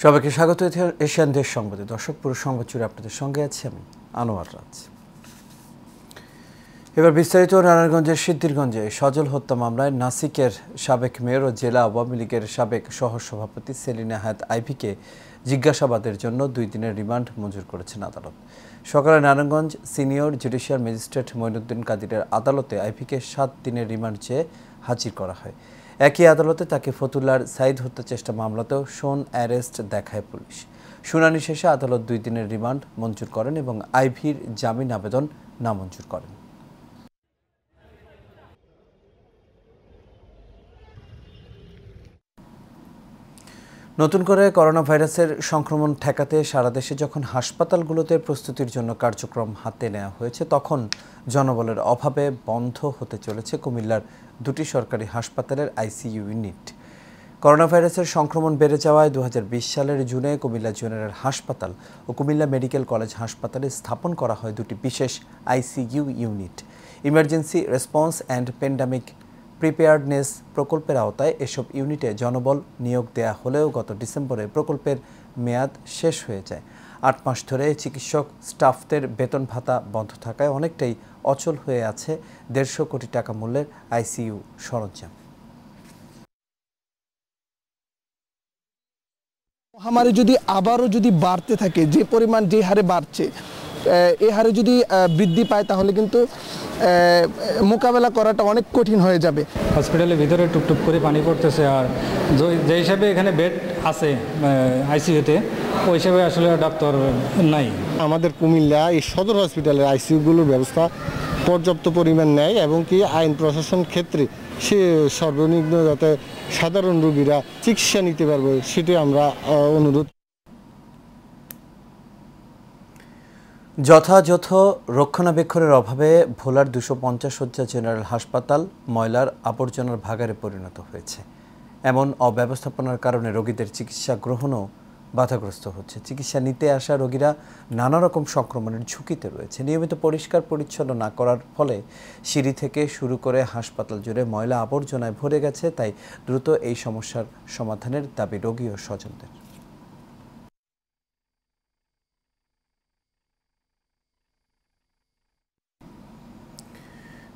সবাইকে স্বাগত এশিয়ান দেশ সংবাদে। দর্শক, পুরো সংবাদ জুড়ে আপনাদের সঙ্গে আছি আমি আনোয়ার রাজ। এবার বিস্তারিত। নারায়ণগঞ্জের সিদ্ধিরগঞ্জে সজল হত্যা মামলায় নাসিকের সাবেক মেয়র ও জেলা আওয়ামী লীগের সাবেক সহসভাপতি সেলিনা হায়াত আইভীকে জিজ্ঞাসাবাদের জন্য 2 দিনের রিমান্ড মঞ্জুর করেছেন আদালত। সকালে Narayanganj senior judicial magistrate Moinuddin কাদিরের আদালতে আইভীকে 7 দিনের রিমান্ড চেয়ে হাজির করা হয়। একই আদালতে তাকে ফতুল্লার সাইদ হত্যা চেষ্টা মামলাতেও শোন অ্যারেস্ট দেখায় পুলিশ। শুনানি শেষে আদালত 2 দিনের রিমান্ড মঞ্জুর করেন এবং আইভীর জামিন আবেদন নামঞ্জুর করেন। নতুন করে করোনা ভাইরাসের সংক্রমণ ঠেকাতে সারা দেশে যখন হাসপাতালগুলোতে প্রস্তুতির জন্য কার্যক্রম হাতে নেওয়া হয়েছে, তখন জনবলের অভাবে বন্ধ হতে চলেছে কুমিল্লার 2টি সরকারি হাসপাতালের আইসিইউ ইউনিট। করোনা ভাইরাসের সংক্রমণ বেড়ে যাওয়ায় 2020 সালের জুনে কুমিল্লা জেনারেল হাসপাতাল ও কুমিল্লা মেডিকেল কলেজ হাসপাতালে স্থাপন করা হয় 2টি বিশেষ ICU unit. Emergency response and pandemic preparedness প্রকল্পের আওতায় এসব ইউনিটে জনবল নিয়োগ দেয়া হলেও গত ডিসেম্বরে প্রকল্পের মেয়াদ শেষ হয়ে যায়। 8 মাস ধরে চিকিৎসক স্টাফদের বেতন ভাতা বন্ধ থাকায় অনেকটাই অচল হয়ে আছে 150 কোটি টাকা মূল্যের আইসিইউ সরঞ্জাম। মহামারী যদি আবারও বাড়তে থাকে, যে পরিমাণ যে হারে বাড়ছে, এই হারে যদি বৃদ্ধি পায় তাহলে কিন্তু মোকাবেলা করাটা অনেক কঠিন হয়ে যাবে। হসপিটালের ভিতরে টুপটুপ করে পানি পড়তেছে, আর যে হিসাবে এখানে বেড আছে আইসিইউতে, ওই হিসাবে আসলে ডাক্তার নাই। আমাদের কুমিল্লা এই সদর হসপিটালের আইসিইউগুলোর ব্যবস্থা পর্যাপ্ত পরিমাণ নেয় এবং কি আইন প্রশাসন ক্ষেত্রে সে সর্বনিম্ন যাতে সাধারণ রোগীরা চিকিৎসা নিতে পারবে সেটি আমরা অনুরোধ। যথাযথ রক্ষণাবেক্ষণের অভাবে ভোলার 250 শয্যা জেনারেল হাসপাতাল ময়লার আবর্জনার ভাগাড়ে পরিণত হয়েছে। এমন অব্যবস্থাপনার কারণে রোগীদের চিকিৎসা গ্রহণও বাধাগ্রস্ত হচ্ছে। চিকিৎসা নিতে আসা রোগীরা নানা রকম সংক্রমণের ঝুঁকিতে রয়েছে। নিয়মিত পরিষ্কার পরিচ্ছন্ন না করার ফলে সিঁড়ি থেকে শুরু করে হাসপাতাল জুড়ে ময়লা আবর্জনায় ভরে গেছে। তাই দ্রুত এই সমস্যার সমাধানের দাবি রোগী ও স্বজনদের।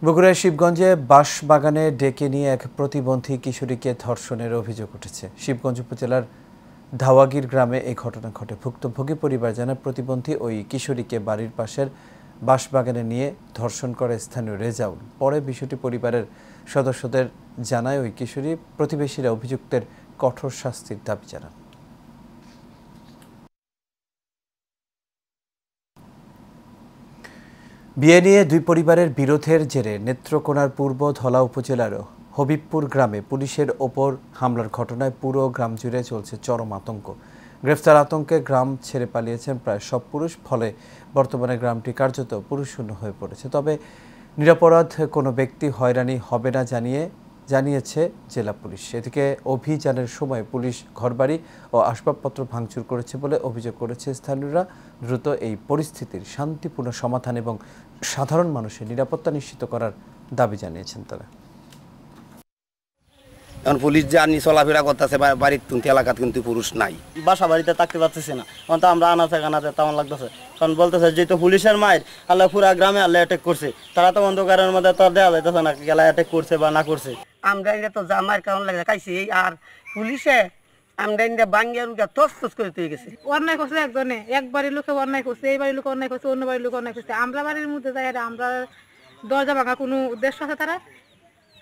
বগুড়ার শিবগঞ্জে বাঁশবাগানে ডেকে নিয়ে এক প্রতিবন্ধী কিশোরীকে ধর্ষণের অভিযোগ উঠেছে। শিবগঞ্জ উপজেলার ধাওয়াগির গ্রামে এই ঘটনা ঘটে। ভুক্তভোগী পরিবার জানায়, প্রতিবন্ধী ওই কিশোরীকে বাড়ির পাশের বাঁশবাগানে নিয়ে ধর্ষণ করে স্থানীয় রেজাউল। পরে বিষয়টি পরিবারের সদস্যদের জানায় ওই কিশোরী। প্রতিবেশীরা অভিযুক্তের কঠোর শাস্তির দাবি জানান। বিয়ে নিয়ে 2 পরিবারের বিরোধের জেরে নেত্রকোনার পূর্ব ধলা উপজেলার হবিবপুর গ্রামে পুলিশের ওপর হামলার ঘটনায় পুরো গ্রাম জুড়ে চলছে চরম আতঙ্ক। গ্রেফতার আতঙ্কে গ্রাম ছেড়ে পালিয়েছেন প্রায় সব পুরুষ। ফলে বর্তমানে গ্রামটি কার্যত পুরুষশূন্য হয়ে পড়েছে। তবে নিরপরাধ কোনো ব্যক্তি হয়রানি হবে না জানিয়েছে জেলা পুলিশ। এদিকে অভিযানের সময় পুলিশ ঘরবাড়ি ও আসবাবপত্র ভাঙচুর করেছে বলে অভিযোগ করেছে স্থানীয়রা। দ্রুত এই পরিস্থিতির শান্তিপূর্ণ সমাধান এবং সাধারণ মানুষের নিরাপত্তা নিশ্চিত করার দাবি জানিয়েছেন তারা। এখন পুলিশ যে আনি চলাফেরা করতেছে বাড়ির তুন্তি এলাকাত কিন্তু পুরুষ নাই, বাসা বাড়িতে থাকতে পারতেছি না। কারণ তো আমরা আনাতে কানাতে তেমন লাগতেছে, কারণ বলতেছে যেহেতু পুলিশের মায়ের আল্লাহ পুরা গ্রামে আল্লাহ অ্যাটাক করছে, তারা তো অন্ধকারের মধ্যে তো দেওয়া যাইতেছে না গেলা অ্যাটাক করছে বা না করছে। আমরা তো জামার কারণ লাগে খাইছি, আর পুলিশে আমরা বাঙ্গিয়া রুগা তস তস করে তুই গেছে। অন্যায় করছে একজনে, এক বাড়ির লোকে অন্যায় করছে, এই বাড়ির লোক অন্যায় করছে, অন্য বাড়ির লোক অন্যায় করছে। আমরা বাড়ির মধ্যে যাই, আমরা দরজা ভাঙা কোনো উদ্দেশ্য আছে তারা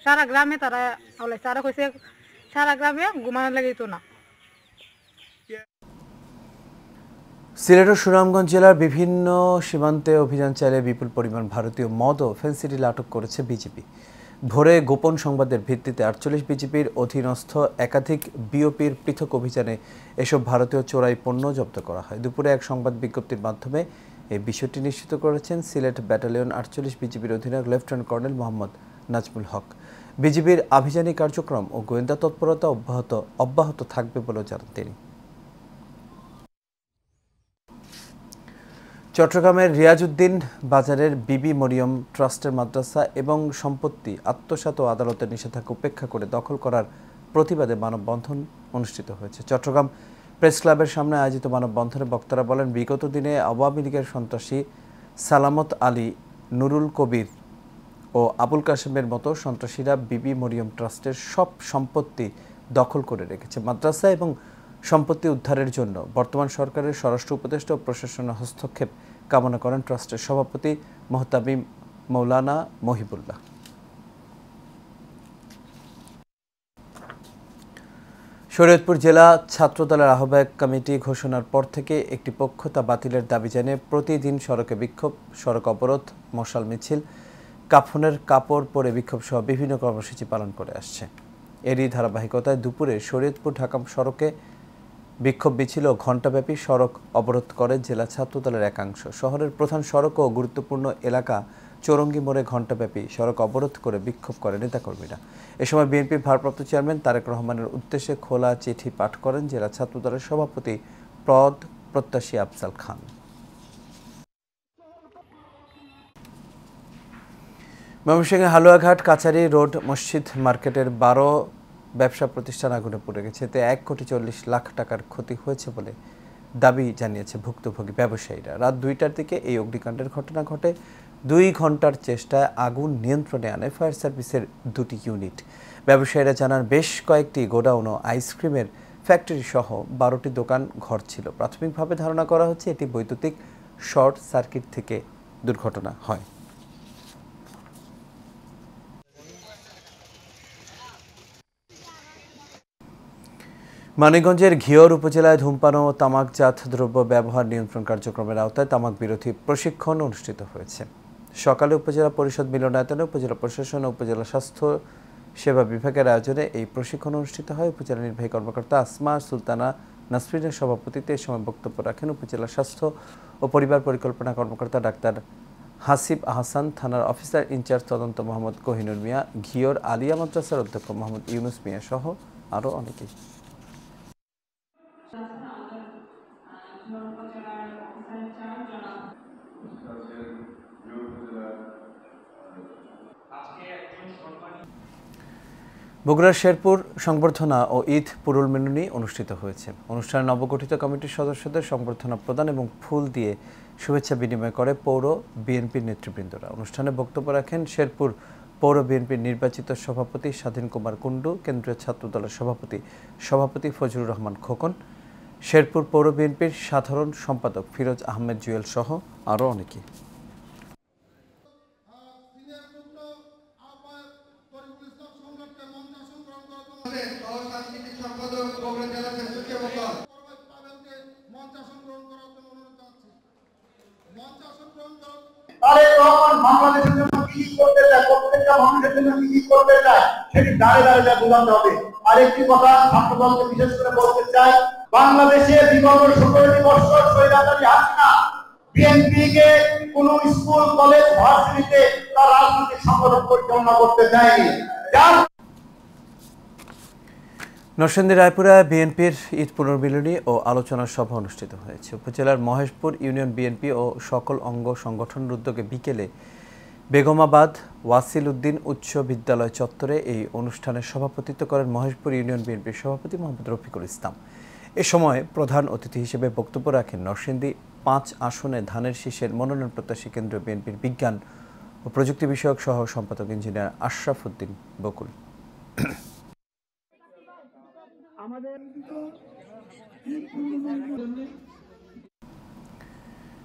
সারা গ্রামে তারা তারা কইছে সারা গ্রামে ঘুমানোর লাগে তো না। সিলেট ও সুনামগঞ্জ জেলার বিভিন্ন সীমান্তে অভিযান চালিয়ে বিপুল পরিমাণ ভারতীয় মদ ও ফেনসিডিল আটক করেছে বিজেপি। ভোরে গোপন সংবাদের ভিত্তিতে 48 বিজেপির অধীনস্থ একাধিক বিওপির পৃথক অভিযানে এসব ভারতীয় চোরাই পণ্য জব্দ করা হয়। দুপুরে এক সংবাদ বিজ্ঞপ্তির মাধ্যমে এই বিষয়টি নিশ্চিত করেছেন সিলেট ব্যাটালিয়ন 48 বিজেপির অধিনায়ক লেফটেন্যান্ট কর্নেল মোহাম্মদ নাজমুল হক। বিজেপির আভিযানিক কার্যক্রম ও গোয়েন্দা তৎপরতা অব্যাহত থাকবে বলেও জানান তিনি। চট্টগ্রামের রিয়াজউদ্দিন বাজারের বিবি মরিয়ম ট্রাস্টের মাদ্রাসা এবং সম্পত্তি আত্মসাৎ ও আদালতের নিষেধাজ্ঞা উপেক্ষা করে দখল করার প্রতিবাদে মানববন্ধন অনুষ্ঠিত হয়েছে। চট্টগ্রাম প্রেস ক্লাবের সামনে আয়োজিত মানববন্ধনে বক্তারা বলেন, বিগত দিনে আওয়ামী লীগের সন্ত্রাসী সালামত আলী, নুরুল কবির ও আবুল কাশেমের মতো সন্ত্রাসীরা বিবি মরিয়ম ট্রাস্টের সব সম্পত্তি দখল করে রেখেছে। মাদ্রাসা এবং সম্পত্তি উদ্ধারের জন্য বর্তমান সরকারের স্বরাষ্ট্র উপদেষ্টা ও প্রশাসনের হস্তক্ষেপ কামনা করেন ট্রাস্টের সভাপতি মোহতামিম মৌলানা মহিবুল্লাহ। শরীয়তপুর জেলা ছাত্রদলের আহ্বায়ক কমিটি ঘোষণার পর থেকে একটি পক্ষ তা বাতিলের দাবি জানিয়ে প্রতিদিন সড়কে বিক্ষোভ, সড়ক অবরোধ, মশাল মিছিল, কাফনের কাপড় পরে বিক্ষোভ সহ বিভিন্ন কর্মসূচি পালন করে আসছে। এরই ধারাবাহিকতায় দুপুরে শরীয়তপুর ঢাকা সড়কে বিক্ষোভ মিছিল ও ঘণ্টাব্যাপী সড়ক অবরোধ করে জেলা ছাত্রদলের একাংশ। শহরের প্রধান সড়ক ও গুরুত্বপূর্ণ এলাকা চৌরঙ্গি মোড়ে ঘণ্টাব্যাপী সড়ক অবরোধ করে বিক্ষোভ করে নেতাকর্মীরা। এ সময় বিএনপির ভারপ্রাপ্ত চেয়ারম্যান তারেক রহমানের উদ্দেশ্যে খোলা চিঠি পাঠ করেন জেলা ছাত্রদলের সভাপতি পদ প্রত্যাশী আফজাল খান। ময়মনসিংহের হালুয়াঘাট কাছারি রোড মসজিদ মার্কেটের 12 ব্যবসা প্রতিষ্ঠান আগুনে পুড়ে গেছে। এতে 1,40,00,000 টাকার ক্ষতি হয়েছে বলে দাবি জানিয়েছে ভুক্তভোগী ব্যবসায়ীরা। রাত 2টার দিকে এই অগ্নিকাণ্ডের ঘটনা ঘটে। 2 ঘন্টার চেষ্টায় আগুন নিয়ন্ত্রণে আনে ফায়ার সার্ভিসের 2টি ইউনিট। ব্যবসায়ীরা জানান, বেশ কয়েকটি গোডাউন ও আইসক্রিমের ফ্যাক্টরি সহ 12টি দোকান ঘর ছিল। প্রাথমিকভাবে ধারণা করা হচ্ছে এটি বৈদ্যুতিক শর্ট সার্কিট থেকে দুর্ঘটনা হয়। মানিকগঞ্জের ঘিওর উপজেলায় ধূমপান ও তামাকজাত দ্রব্য ব্যবহার নিয়ন্ত্রণ কার্যক্রমের আওতায় তামাক বিরোধী প্রশিক্ষণ অনুষ্ঠিত হয়েছে। সকালে উপজেলা পরিষদ মিলনায়তনে উপজেলা প্রশাসন ও উপজেলা স্বাস্থ্য সেবা বিভাগের আয়োজনে এই প্রশিক্ষণ অনুষ্ঠিত হয়। উপজেলা নির্বাহী কর্মকর্তা আসমা সুলতানা নাসরিনের সভাপতিত্বে এই সময় বক্তব্য রাখেন উপজেলা স্বাস্থ্য ও পরিবার পরিকল্পনা কর্মকর্তা ডাক্তার হাসিব আহসান, থানার অফিসার ইনচার্জ তদন্ত মোহাম্মদ কোহিনুর মিয়া, ঘিওর আলিয়া মাদ্রাসার অধ্যক্ষ মোহাম্মদ ইউনুস মিয়া সহ আরও অনেকেই। বগুড়ার শেরপুর সংবর্ধনা ও ঈদ পুরুল মিলনী অনুষ্ঠিত হয়েছে। অনুষ্ঠানে নবগঠিত কমিটির সদস্যদের সংবর্ধনা প্রদান এবং ফুল দিয়ে শুভেচ্ছা বিনিময় করে পৌর বিএনপির নেতৃবৃন্দরা। অনুষ্ঠানে বক্তব্য রাখেন শেরপুর পৌর বিএনপির নির্বাচিত সভাপতি স্বাধীন কুমার কুণ্ডু, কেন্দ্রীয় ছাত্রদলের সভাপতি ফজলুর রহমান খোকন, শেরপুর পৌর বিএনপির সাধারণ সম্পাদক ফিরোজ আহমেদ জুয়েল সহ আরও অনেকে। বাংলাদেশের জন্য কি করতে চায়, প্রত্যেকটা মানুষের জন্য কি করতে চায় সেটি দাঁড়ে দাঁড়িয়ে বোঝাতে হবে। আরেকটি কথা ছাত্রদলকে বিশেষ করে বলতে চাই, বাংলাদেশে বিগত 17টি বছর স্বৈরাচারী হাসিনা বিএনপিকে কোন স্কুল, কলেজ, ভার্সিটিতে তার রাজনৈতিক সংগঠন পরিচালনা করতে চায়নি। নরসিংদী রায়পুরায় বিএনপির ঈদ পুনর্মিলনী ও আলোচনা সভা অনুষ্ঠিত হয়েছে। উপজেলার মহেশপুর ইউনিয়ন বিএনপি ও সকল অঙ্গ সংগঠনের উদ্যোগে বিকেলে বেগমাবাদ ওয়াসিল উদ্দিন উচ্চ বিদ্যালয় চত্বরে এই অনুষ্ঠানে সভাপতিত্ব করেন মহেশপুর ইউনিয়ন বিএনপির সভাপতি মোহাম্মদ রফিকুল ইসলাম। এ সময় প্রধান অতিথি হিসেবে বক্তব্য রাখেন নরসিংদী 5 আসনে ধানের শীষের মনোনয়ন প্রত্যাশী কেন্দ্রীয় বিএনপির বিজ্ঞান ও প্রযুক্তি বিষয়ক সহ সম্পাদক ইঞ্জিনিয়ার আশরাফ উদ্দিন বকুল।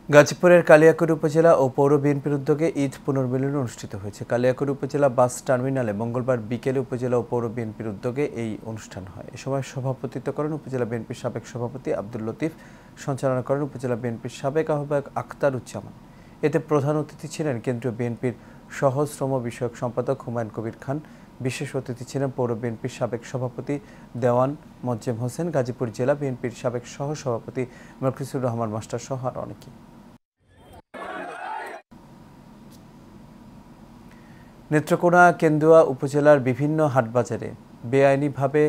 গাজীপুরের কালিয়াকৈর উপজেলা ও পৌর বিএনপির উদ্যোগে ঈদ পুনর্মিলনী অনুষ্ঠিত হয়েছে। কালিয়াকৈর উপজেলা বাস টার্মিনালে মঙ্গলবার বিকেলে উপজেলা ও পৌর বিএনপির উদ্যোগে এই অনুষ্ঠান হয়। এ সময় সভাপতিত্ব করেন উপজেলা বিএনপির সাবেক সভাপতি আব্দুল লতিফ, সঞ্চালনা করেন উপজেলা বিএনপির সাবেক আহ্বায়ক আখতারুজ্জামান। এতে প্রধান অতিথি ছিলেন কেন্দ্রীয় বিএনপির সহশ্রম বিষয়ক সম্পাদক হুমায়ুন কবির খান। বিশেষ অতিথি ছিলেন পৌর বিএনপির সাবেক সভাপতি দেওয়ান মোজ্জেম হোসেন, গাজীপুর জেলা বিএনপির সাবেক সহসভাপতি মরকিসুর রহমান মাস্টার সহ আর অনেকে। নেত্রকোনা কেন্দুয়া উপজেলার বিভিন্ন হাটবাজারে বেআইনিভাবে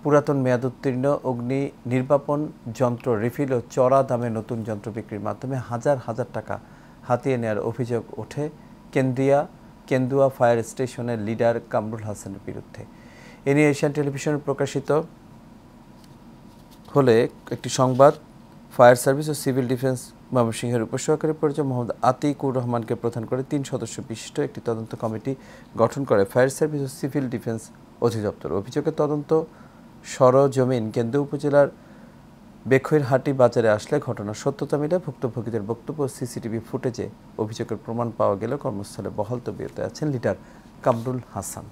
পুরাতন মেয়াদোত্তীর্ণ অগ্নি নির্বাপন যন্ত্র রিফিল ও চড়া দামে নতুন যন্ত্র বিক্রির মাধ্যমে হাজার হাজার টাকা হাতিয়ে নেওয়ার অভিযোগ ওঠে কেন্দুয়া ফায়ার স্টেশনের লিডার কামরুল হাসানের বিরুদ্ধে। এ নিয়ে এশিয়ান টেলিভিশনে প্রকাশিত হলে একটি সংবাদ। ফায়ার সার্ভিস ও সিভিল ডিফেন্স ময়মনসিংহের উপসহকারী পরিচালক মোহাম্মদ আতিকুর রহমানকে প্রধান করে 3 সদস্য বিশিষ্ট একটি তদন্ত কমিটি গঠন করে ফায়ার সার্ভিস ও সিভিল ডিফেন্স অধিদপ্তর। অভিযোগের তদন্ত সরজমিন কেন্দ্র উপজেলার বেখৈরহাটি বাজারে আসলে ঘটনার সত্যতা মিলে ভুক্তভোগীদের বক্তব্য সিসিটিভি ফুটেজে অভিযোগের প্রমাণ পাওয়া গেলে কর্মস্থলে বহাল তবিয়তে আছেন লিডার কামরুল হাসান।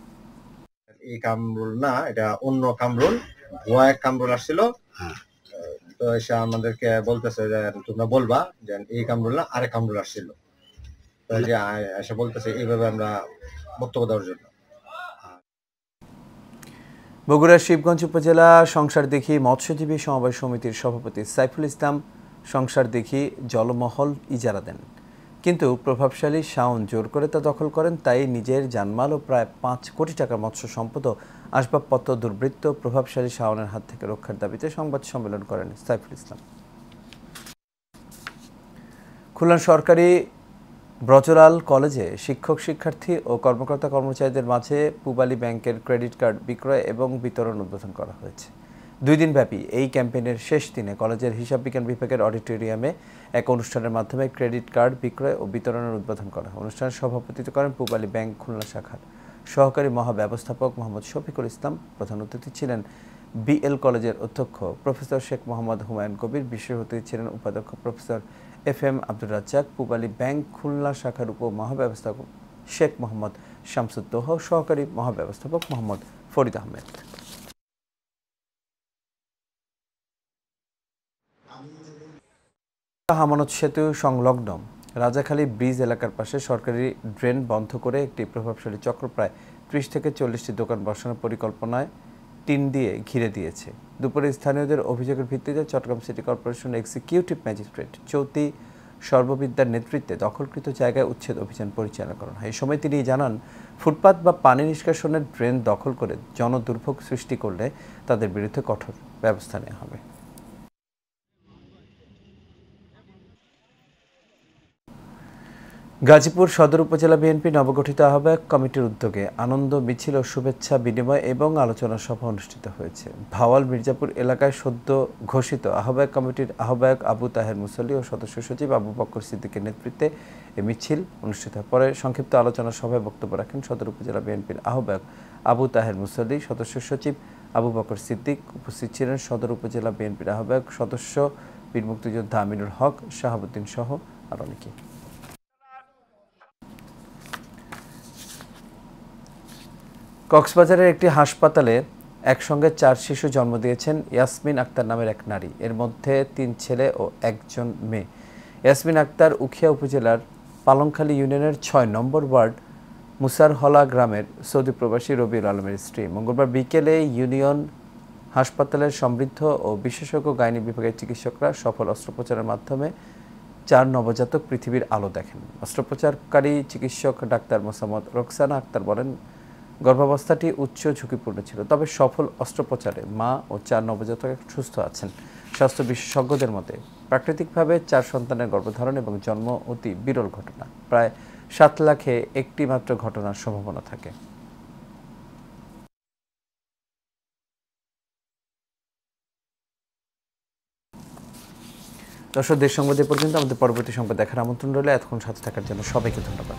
এই কামরুল না, এটা অন্য কামরুল, ভুয়া এক কামরুল আসছিল। তো এসে আমাদেরকে বলতেছে যে তোমরা বলবা যে এই কামরুল না, আরেক কামরুল আসছিল। তো যে এসে বলতেছে এইভাবে আমরা বক্তব্য দেওয়ার জন্য। বগুড়ার শিবগঞ্জ উপজেলা সংসারদিঘি মৎস্যজীবী সমবায় সমিতির সভাপতি সাইফুল ইসলাম সংসারদিঘি জলমহল ইজারা দেন, কিন্তু প্রভাবশালী শাওন জোর করে তা দখল করেন। তাই নিজের জানমাল ও প্রায় 5 কোটি টাকার মৎস্য সম্পদ ও আসবাবপত্র দুর্বৃত্ত প্রভাবশালী শাওনের হাত থেকে রক্ষার দাবিতে সংবাদ সম্মেলন করেন সাইফুল ইসলাম। খুলনা সরকারি ব্রজলাল কলেজে শিক্ষক শিক্ষার্থী ও কর্মকর্তা কর্মচারীদের মাঝে পূবালী ব্যাংকের ক্রেডিট কার্ড বিক্রয় এবং বিতরণ উদ্বোধন করা হয়েছে। 2 দিনব্যাপী এই ক্যাম্পেইনের শেষ দিনে কলেজের হিসাব বিজ্ঞান বিভাগের অডিটোরিয়ামে এক অনুষ্ঠানের মাধ্যমে ক্রেডিট কার্ড বিক্রয় ও বিতরণের উদ্বোধন করা হয়। অনুষ্ঠানে সভাপতিত্ব করেন পূবালী ব্যাংক খুলনা শাখার সহকারী মহাব্যবস্থাপক মোহাম্মদ শফিকুল ইসলাম। প্রধান অতিথি ছিলেন বিএল কলেজের অধ্যক্ষ প্রফেসর শেখ মোহাম্মদ হুমায়ুন কবির। বিশেষ অতিথি ছিলেন উপাধ্যক্ষ professor FM Abdur Razzak, Pubali bank Khulna শাখার উপ মহাব্যবস্থাপক শেখ মোহাম্মদ শামসুদ্দোহ, সহকারী মহাব্যবস্থাপক মোহাম্মদ ফরিদ আহমেদ। হামানত সেতু সংলগ্ন রাজাখালী ব্রিজ এলাকার পাশে সরকারি ড্রেন বন্ধ করে একটি প্রভাবশালী চক্র প্রায় 30 থেকে 40টি দোকান বসানোর পরিকল্পনায় টিন দিয়ে ঘিরে দিয়েছে। দুপুরে স্থানীয়দের অভিযোগের ভিত্তিতে Chattogram city corporation executive magistrate Chouti সর্ববিদ্যার নেতৃত্বে দখলকৃত জায়গায় উচ্ছেদ অভিযান পরিচালনা করা হয়। এই সময় তিনি জানান, ফুটপাত বা পানি নিষ্কাশনের ড্রেন দখল করে জনদুর্ভোগ সৃষ্টি করলে তাদের বিরুদ্ধে কঠোর ব্যবস্থা নেওয়া হবে। গাজীপুর সদর উপজেলা বিএনপি নবগঠিত আহ্বায়ক কমিটির উদ্যোগে আনন্দ মিছিল ও শুভেচ্ছা বিনিময় এবং আলোচনা সভা অনুষ্ঠিত হয়েছে। ভাওয়াল মির্জাপুর এলাকায় সদ্য ঘোষিত আহ্বায়ক কমিটির আহ্বায়ক আবু তাহের মুসল্লি ও সদস্য সচিব আবু বকর সিদ্দিকের নেতৃত্বে এ মিছিল অনুষ্ঠিত হয়। পরে সংক্ষিপ্ত আলোচনা সভায় বক্তব্য রাখেন সদর উপজেলা বিএনপির আহ্বায়ক আবু তাহের মুসল্লি, সদস্য সচিব আবু বকর সিদ্দিক। উপস্থিত ছিলেন সদর উপজেলা বিএনপির আহ্বায়ক সদস্য বীর মুক্তিযোদ্ধা আমিনুল হক, শাহাবুদ্দিন সহ আর অনেকে। কক্সবাজারের একটি হাসপাতালে একসঙ্গে 4 শিশু জন্ম দিয়েছেন ইয়াসমিন আক্তার নামের এক নারী। এর মধ্যে 3 ছেলে ও 1 মেয়ে। ইয়াসমিন আক্তার উখিয়া উপজেলার পালংখালী ইউনিয়নের 6 নম্বর ওয়ার্ড মুসারহলা গ্রামের সৌদি প্রবাসী রবিউল আলমের স্ত্রী। মঙ্গলবার বিকেলে ইউনিয়ন হাসপাতালের সমৃদ্ধ ও বিশেষজ্ঞ গাইনি বিভাগের চিকিৎসকরা সফল অস্ত্রোপচারের মাধ্যমে 4 নবজাতক পৃথিবীর আলো দেখেন। অস্ত্রোপচারকারী চিকিৎসক ডাক্তার মোসাম্মদ রোকসানা আক্তার বলেন, গর্ভাবস্থাটি উচ্চ ঝুঁকিপূর্ণ ছিল, তবে সফল অস্ত্রোপচারে মা ও 4 নবজাতক সুস্থ আছেন। স্বাস্থ্য বিশেষজ্ঞদের মতে প্রাকৃতিকভাবে 4 সন্তানের গর্ভধারণ এবং জন্ম অতি বিরল ঘটনা। প্রায় 7 লাখে একটি মাত্র ঘটনার সম্ভাবনা থাকে। দর্শক, দেশ সংবাদ এ পর্যন্ত। আমাদের পরবর্তী সংবাদ দেখার আমন্ত্রণ রইল। এতক্ষণ সাথে থাকার জন্য সবাইকে ধন্যবাদ।